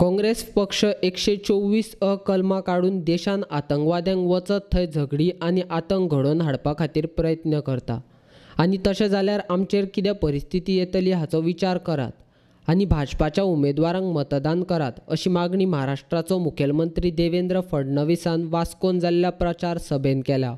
काँग्रेस पक्ष 124 कलमां काडून देशान आतंकवाद्यांक वचत थंय झगडी आनी आतंक घडोवन हाडपा खातीर प्रयत्न करता आनी तशें जाल्यार आमचेर कितें परिस्थिती येतली हाचो विचार करात आनी भाजपाच्या उमेदवारांक मतदान करात अशी मागणी महाराष्ट्राचो मुखेलमंत्री देवेंद्र फडणवीसान वास्कोन जाल्ल्या प्रचार सभेत केल्या।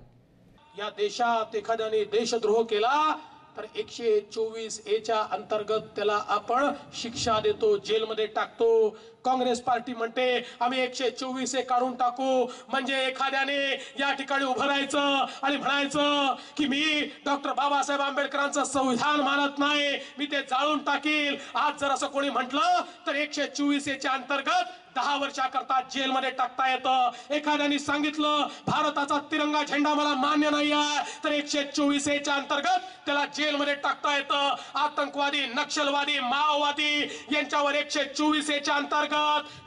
या देशात एखाद्याने देशद्रोह केला तर 124A च्या अंतर्गत त्याला आपण शिक्षा देतो, जेलमध्ये टाकतो। काँग्रेस पार्टी म्हणते आम्ही 124A काढून टाकू, म्हणजे एखाद्याने या ठिकाणी उभं राहायचं आणि म्हणायचं की मी डॉक्टर बाबासाहेब आंबेडकरांचं संविधान मानत नाही, मी ते जाळून टाकील। आज जर असं कोणी म्हटलं तर 124A च्या अंतर्गत 10 वर्षाकरता जेलमध्ये टाकता येतं। एखाद्याने सांगितलं भारताचा तिरंगा झेंडा मला मान्य नाही आहे तर 124A च्या अंतर्गत त्याला जेलमध्ये टाकता येतं। आतंकवादी, नक्षलवादी, माओवादी यांच्यावर 124A च्या अंतर्गत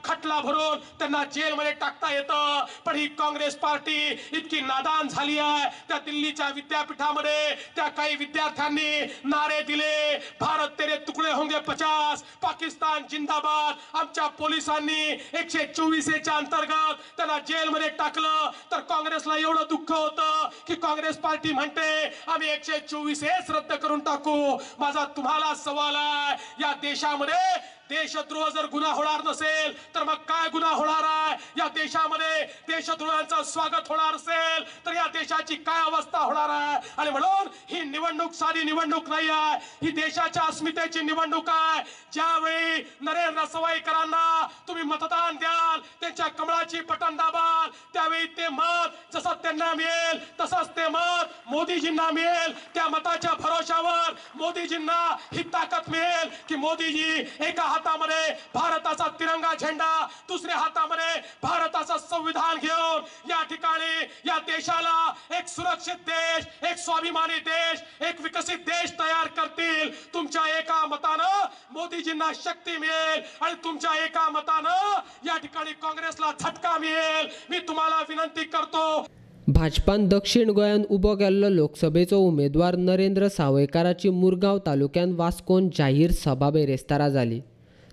खटला भरून त्यांना जेलमध्ये टाकता येतं। पण ही काँग्रेस पार्टी इतकी नादान झाली आहे, त्या दिल्लीच्या विद्यापीठामध्ये त्या काही विद्यार्थ्यांनी नारे दिले, भारत तेरे तुकडे होंगे 50, पाकिस्तान जिंदाबाद। आमच्या पोलिसांनी 124A च्या अंतर्गत त्यांना जेलमध्ये टाकलं तर काँग्रेसला एवढं दुःख होतं की काँग्रेस पार्टी म्हणते आम्ही 124A रद्द करून टाकू। माझा तुम्हाला सवाल आहे, या देशामध्ये देशद्रोह जर गुन्हा होणार नसेल तर मग काय गुन्हा होणार आहे? या देशामध्ये देशद्रोहांचं स्वागत होणार असेल तर या देशाची काय अवस्था होणार आहे? आणि म्हणून ही निवडणूक साधी निवडणूक नाही आहे, ही देशाच्या अस्मितेची निवडणूक आहे। ज्यावेळी नरेंद्र सवाईकरांना तुम्ही मतदान द्याल, त्यांच्या कमळाची बटन दाबाल, त्यावेळी ते मत जसं त्यांना मिळेल तसंच ते मत मोदीजींना मिळेल। त्या मताच्या भरोशावर मोदीजींना ही ताकद मिळेल की मोदीजी एका हातामध्ये भारताचा तिरंगा झेंडा, दुसऱ्या हातामध्ये भारताचं संविधान घेऊन या ठिकाणी या देशाला एक सुरक्षित देश, एक स्वाभिमानी देश, एक विकसित देश तयार करतील। तुमच्या एका मतानं मोदीजींना शक्ती मिळेल आणि तुमच्या एका मतानं या ठिकाणी काँग्रेसला झटका मिळेल। मी तुम्हाला विनंती करतो, भाजपान दक्षिण गोंयान उबो केल्लो लोकसभेचो उमेदवार नरेंद्र सावयकाराची मुरगांव तालुक्यात वास्कोन जाहीर सभा बेरेस्तारा जाली।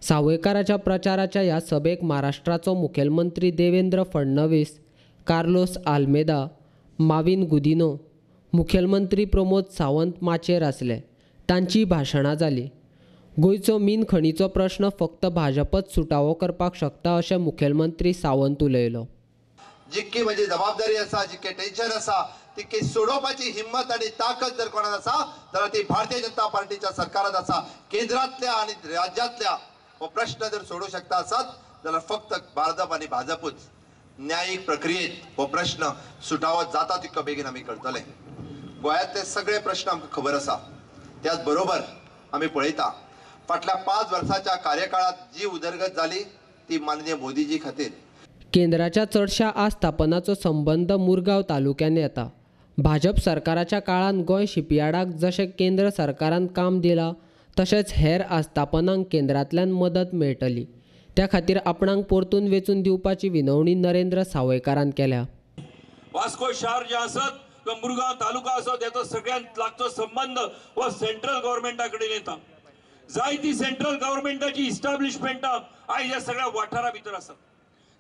सावयकाराच्या प्रचाराच्या ह्या सभेक महाराष्ट्राचो मुखेलमंत्री देवेंद्र फडणवीस, कार्लोस आल्मेदा, माविन गुदिनो, मुखेलमंत्री प्रमोद सावंत माचयेर आसले। तांची भाशणां जाली। गोंयचो मीन खणीचो प्रश्न फक्त भाजपच सुटावो करपाक शकता अशें मुखेलमंत्री सावंत उलयलो। जितकी म्हणजे जबाबदारी असा, जितके टेन्शन असा, तितकी सोडवपाची हिम्मत आणि ताकद जर कोणात असा तर ती भारतीय जनता पार्टीच्या सरकारात असा। केंद्रातल्या आणि राज्यातल्या हो प्रश्न जर सोडू शकता असत जाल्यार फक्त भाजप आणि भाजपच। न्यायिक प्रक्रियेत हो प्रश्न सुटावो जाता तितको बेगीन आमी करतले। गोंयांतले सगळे प्रश्न आमकां खबर आसा, त्याच बरोबर आमी पळयता फाटल्या 5 वर्साच्या कार्यकाळात जी उदरगत जाली ती माननीय मोदीजी खातीर। केंद्राच्या चडशा आस्थापनाचो संबंध मुरगांव तालुक्यान येता। भाजप सरकाराच्या काळान गोंय शिपयार्डाक जशें केंद्र सरकारान काम दिलां तशेंच हेर आस्थापनांक केंद्रांतल्यान मदत मेळटली। त्या खातीर आपणाक परतून वेचून दिवपाची विनवणी नरेंद्र सावयकारान केल्या। वास्को शार जे आसत किंवा मुरगांव तालुका आसत त्याचो सगळ्यांत लागतो संबंध हो सेंट्रल गव्हर्नमेंटा कडेन येता। जायती सेंट्रल गव्हर्नमेंटाची इस्टॅब्लिशमेंटा आयज ह्या सगळ्या वाठारा भितर आसात।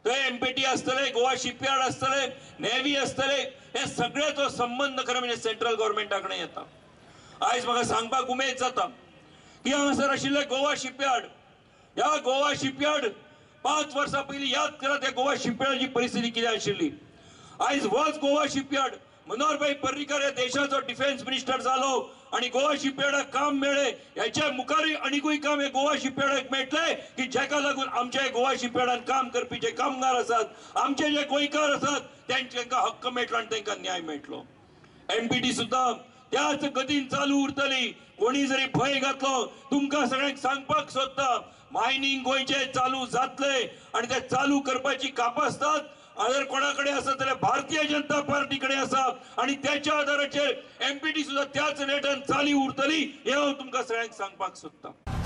थंय एमपीटी आसतले, गोवा शिपयार्ड आसतले, नेव्ही आसतले, हे सगळ्याचो संबंध खरें म्हणजे सेंट्रल गव्हर्नमेंटा कडेन येता। आयज म्हाका सांगपाक उमेद जाता की हांगासर आशिल्ले गोवा शिपयार्ड, ह्या गोवा शिपयार्ड 5 वर्सां पयलीं याद करात ह्या गोवा शिपयार्डाची परिस्थिती कितें आशिल्ली। आयज होच गोवा शिपयार्ड मनोहरभाई पर्रीकर ह्या देशाचो डिफेन्स मिनिस्टर जालो आणि गोवा शिपयार्डाक काम मेळ्ळें। ह्याच्या मुखारी आनीकूय काम हे गोवा शिपयार्डाक मेळटलें की जेका लागून आमचे गोवा शिपयार्डान काम करपी जे कामगार आसात, आमचे जे गोंयकार आसात तांकां हक्क मेळटलो आनी तांकां न्याय मेळटलो। एमपीटी सुद्दां त्याच गतीन चालू उरतली। कोणी जरी भंय घातलो, तुमकां सगळ्यांक सांगपाक सोदता मायनिंग गोंयचे चालू जातले आणि ते चालू करपाची कापासतात जर कोणाकडे असत जाल्यार भारतीय जनता पार्टी कडे आसा आणि त्याच्या आधाराचेर एमपीटी सुद्दां त्याच रेटान चाली उरतली हे हांव तुमकां सगळ्यांक सांगपाक सोदता।